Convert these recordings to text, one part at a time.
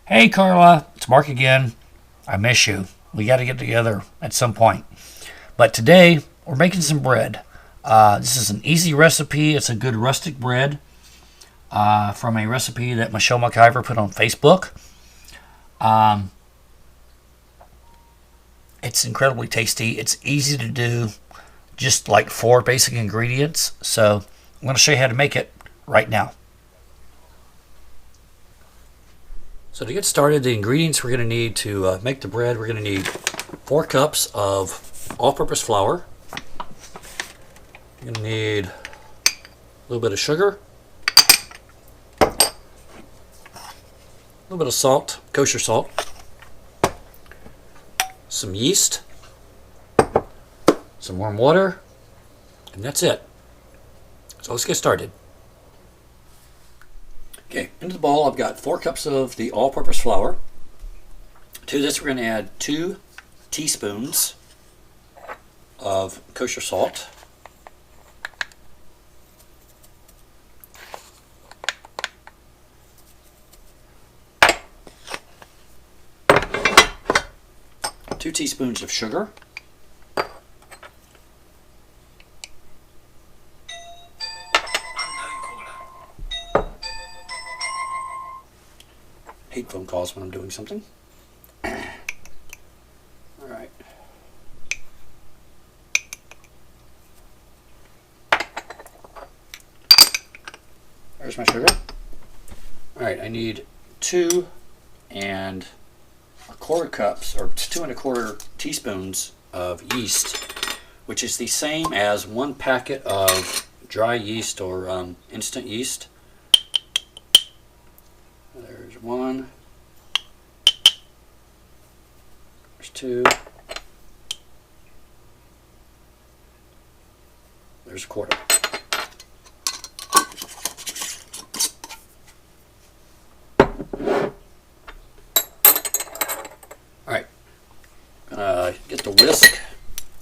Hey Carla, it's Mark again. I miss you. We got to get together at some point. But today we're making some bread. This is an easy recipe. It's a good rustic bread from a recipe that Michelle McIver put on Facebook. Um, it's incredibly tasty. It's easy to do, just like 4 basic ingredients. So I'm going to show you how to make it right now. So to get started, the ingredients we're going to need to make the bread, we're going to need 4 cups of all-purpose flour. You're going to need a little bit of sugar, a little bit of salt, kosher salt, some yeast, some warm water, and that's it. So let's get started. Okay, into the bowl I've got 4 cups of the all-purpose flour. To this we're going to add 2 teaspoons of kosher salt. Two teaspoons of sugar. Hate phone calls when I'm doing something. Alright. There's my sugar. Alright, I need 2 1/4 cups, or 2 1/4 teaspoons of yeast, which is the same as 1 packet of dry yeast or instant yeast. There's 1. There's 2. There's 1/4. Alright. Get the whisk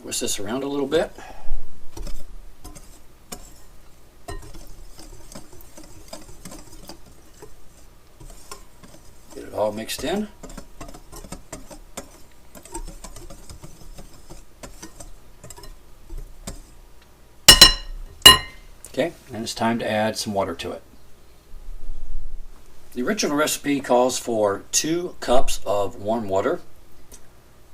this around a little bit. Get it all mixed in. Okay, and it's time to add some water to it. The original recipe calls for 2 cups of warm water,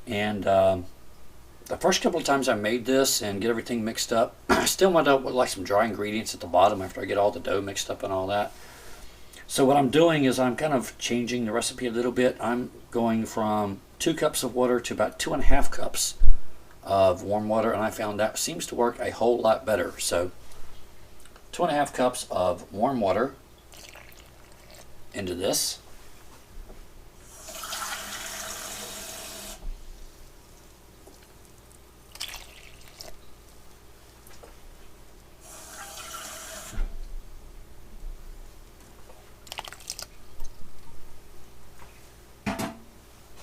and the first couple of times I made this and get everything mixed up, I still wound up with like some dry ingredients at the bottom after I get all the dough mixed up and all that. So what I'm doing is I'm kind of changing the recipe a little bit. I'm going from 2 cups of water to about 2 1/2 cups of warm water, and I found that seems to work a whole lot better. So 2 1/2 cups of warm water into this.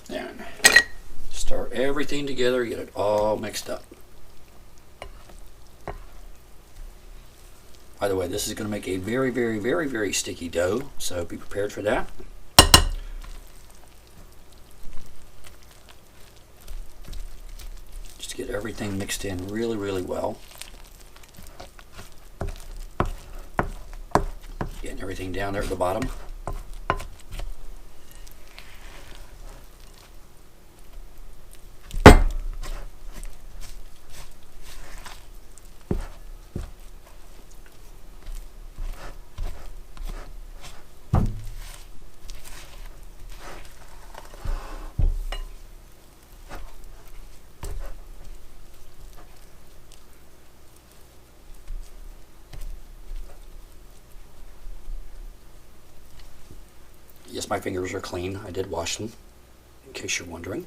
And stir everything together, get it all mixed up. By the way, this is going to make a very, very, very, very sticky dough, so be prepared for that. Just get everything mixed in really, really well. Getting everything down there at the bottom. Yes, my fingers are clean. I did wash them, in case you're wondering.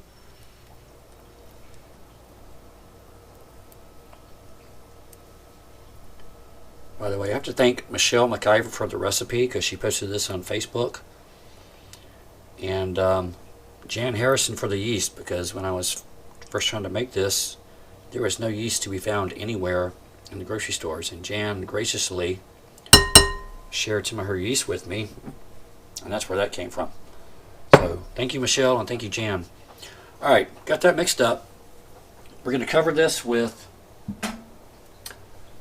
By the way, I have to thank Michelle McIver for the recipe because she posted this on Facebook. And Jan Harrison for the yeast, because when I was first trying to make this, there was no yeast to be found anywhere in the grocery stores. And Jan graciously shared some of her yeast with me, and that's where that came from. So So thank you, Michelle, and thank you, Jan. All right, got that mixed up. We're going to cover this with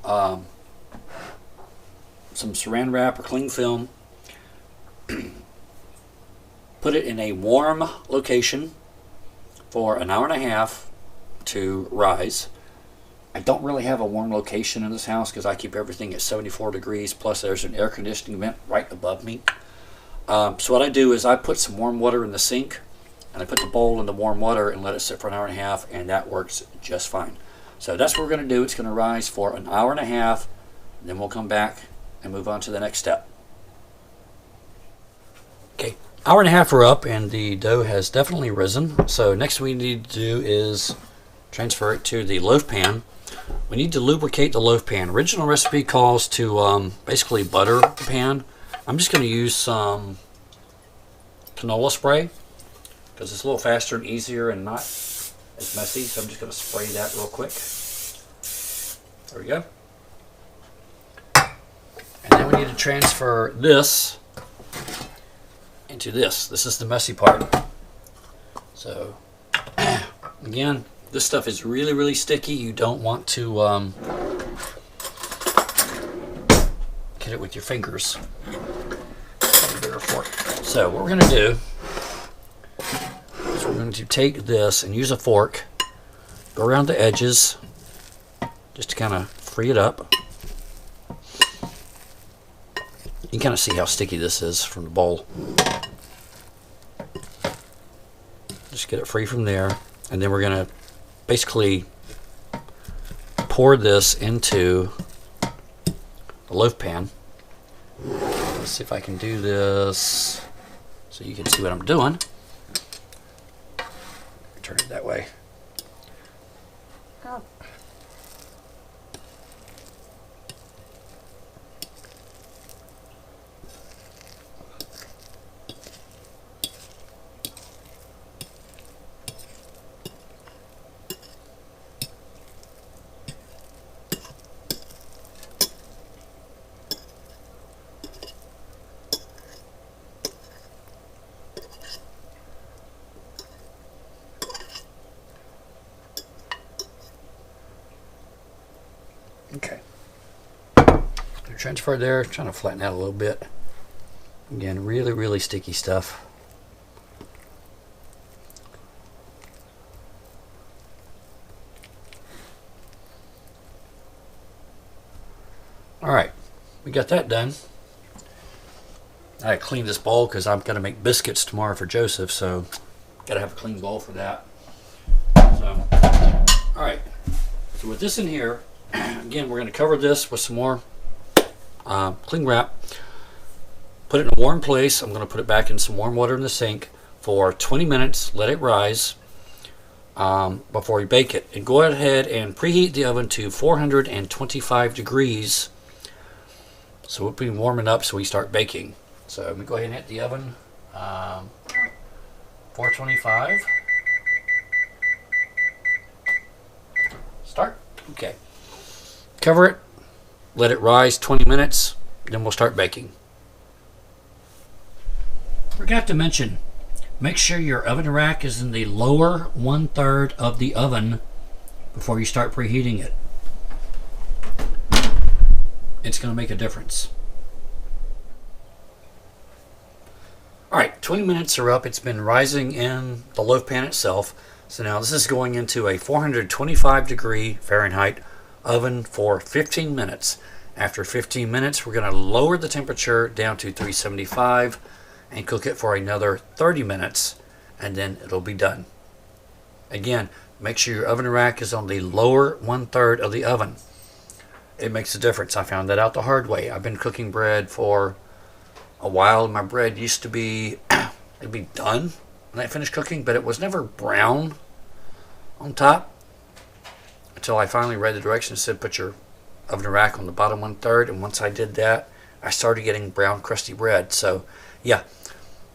some saran wrap or cling film. Put it in a warm location for an hour and a half to rise. I don't really have a warm location in this house because I keep everything at 74 degrees, plus there's an air conditioning vent right above me. So what I do is I put some warm water in the sink, and I put the bowl in the warm water and let it sit for an hour and a half, and that works just fine. So that's what we're going to do. It's going to rise for an hour and a half, and then we'll come back and move on to the next step. Okay, hour and a half are up, and the dough has definitely risen. So next we need to do is transfer it to the loaf pan. We need to lubricate the loaf pan. Original recipe calls to basically butter the pan. I'm just going to use some canola spray because it's a little faster and easier and not as messy. So I'm just going to spray that real quick. There we go. And then we need to transfer this into this. This is the messy part. So again, this stuff is really, really sticky. You don't want to get it with your fingers. A bigger fork. So what we're going to do is we're going to take this and use a fork, go around the edges, just to kind of free it up. You can kind of see how sticky this is from the bowl. Just get it free from there, and then we're going to basically pour this into the loaf pan. Let's see if I can do this so you can see what I'm doing. Turn it that way. Oh. Okay. Transfer there, trying to flatten out a little bit. Again, really, really sticky stuff. All right, we got that done. I cleaned this bowl because I'm going to make biscuits tomorrow for Joseph, so got to have a clean bowl for that. So, all right. So with this in here, again, we're going to cover this with some more cling wrap. Put it in a warm place. I'm going to put it back in some warm water in the sink for 20 minutes. Let it rise before we bake it. And go ahead and preheat the oven to 425 degrees. So we'll be warming up so we start baking. So let me go ahead and hit the oven. 425. Start. Okay. Cover it. Let it rise 20 minutes. Then we'll start baking. Forgot to mention, make sure your oven rack is in the lower 1/3 of the oven before you start preheating it. It's going to make a difference. Alright, 20 minutes are up. It's been rising in the loaf pan itself. So now this is going into a 425 degree Fahrenheit oven for 15 minutes. After 15 minutes, we're going to lower the temperature down to 375 and cook it for another 30 minutes, and then it'll be done. Again, make sure your oven rack is on the lower 1/3 of the oven. It makes a difference. I found that out the hard way. I've been cooking bread for a while. My bread used to be it'd be done when I finished cooking, but it was never brown on top until I finally read the directions. It said put your oven rack on the bottom 1/3, and once I did that, I started getting brown crusty bread. So yeah,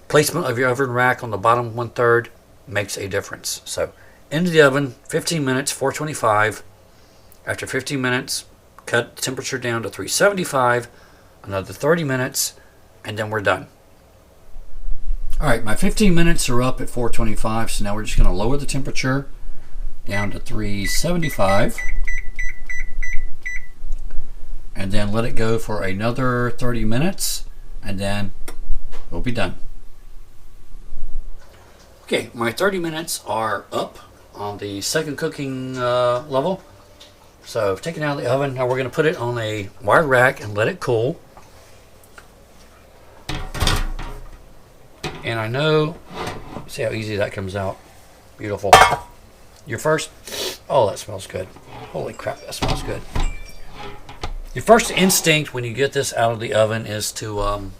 placement of your oven rack on the bottom 1/3 makes a difference. So into the oven, 15 minutes, 425. After 15 minutes, cut the temperature down to 375, another 30 minutes, and then we're done. Alright, my 15 minutes are up at 425, so now we're just going to lower the temperature down to 375 and then let it go for another 30 minutes and then we'll be done. Okay, my 30 minutes are up on the second cooking level. So I've taken it out of the oven. Now we're going to put it on a wire rack and let it cool. And I know, see how easy that comes out. Beautiful. Your first, oh, that smells good. Holy crap, that smells good. Your first instinct when you get this out of the oven is to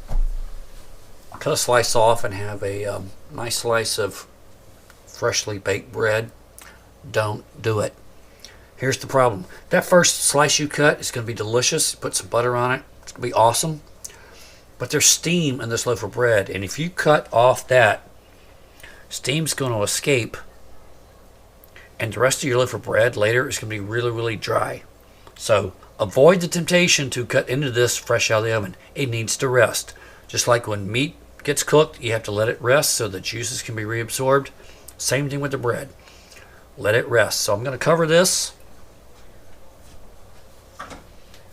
cut a slice off and have a nice slice of freshly baked bread. Don't do it. Here's the problem. That first slice you cut is going to be delicious. Put some butter on it. It's going to be awesome. But there's steam in this loaf of bread. And if you cut off that, steam's going to escape. And the rest of your loaf of bread later is going to be really, really dry. So avoid the temptation to cut into this fresh out of the oven. It needs to rest. Just like when meat gets cooked, you have to let it rest so the juices can be reabsorbed. Same thing with the bread. Let it rest. So I'm going to cover this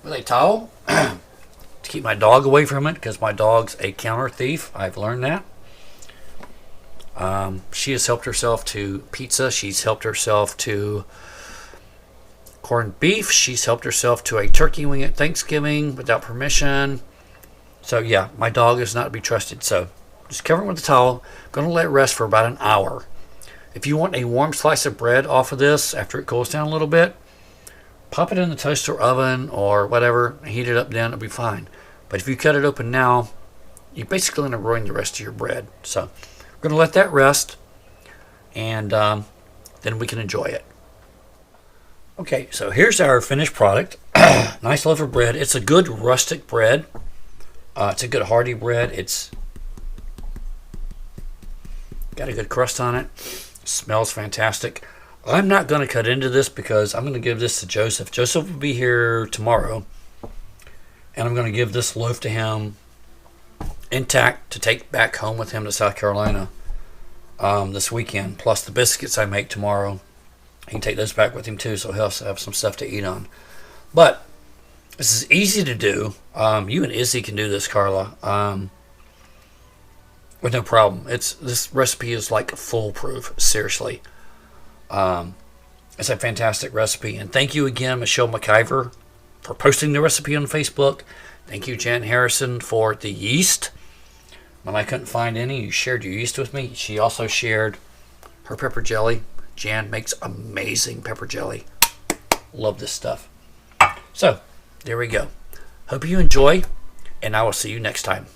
with a towel to keep my dog away from it because my dog's a counter thief. I've learned that. She has helped herself to pizza. She's helped herself to corned beef. She's helped herself to a turkey wing at Thanksgiving without permission. So yeah, my dog is not to be trusted. So just cover it with a towel. I'm going to let it rest for about an hour. If you want a warm slice of bread off of this after it cools down a little bit, pop it in the toaster oven or whatever, heat it up then, it'll be fine. But if you cut it open now, you're basically going to ruin the rest of your bread. So we're going to let that rest and then we can enjoy it. Okay, so here's our finished product. Nice loaf of bread. It's a good rustic bread. It's a good hearty bread. It's got a good crust on it. Smells fantastic. I'm not going to cut into this because I'm going to give this to Joseph. Joseph will be here tomorrow. And I'm going to give this loaf to him intact to take back home with him to South Carolina this weekend. Plus the biscuits I make tomorrow. He can take those back with him too, so he'll have some stuff to eat on. But this is easy to do. You and Izzy can do this, Carla. With no problem. This recipe is like foolproof. Seriously. It's a fantastic recipe. And thank you again, Michelle McIver, for posting the recipe on Facebook. Thank you, Jan Harrison, for the yeast. When I couldn't find any, you shared your yeast with me. She also shared her pepper jelly. Jan makes amazing pepper jelly. Love this stuff. So, there we go. Hope you enjoy, and I will see you next time.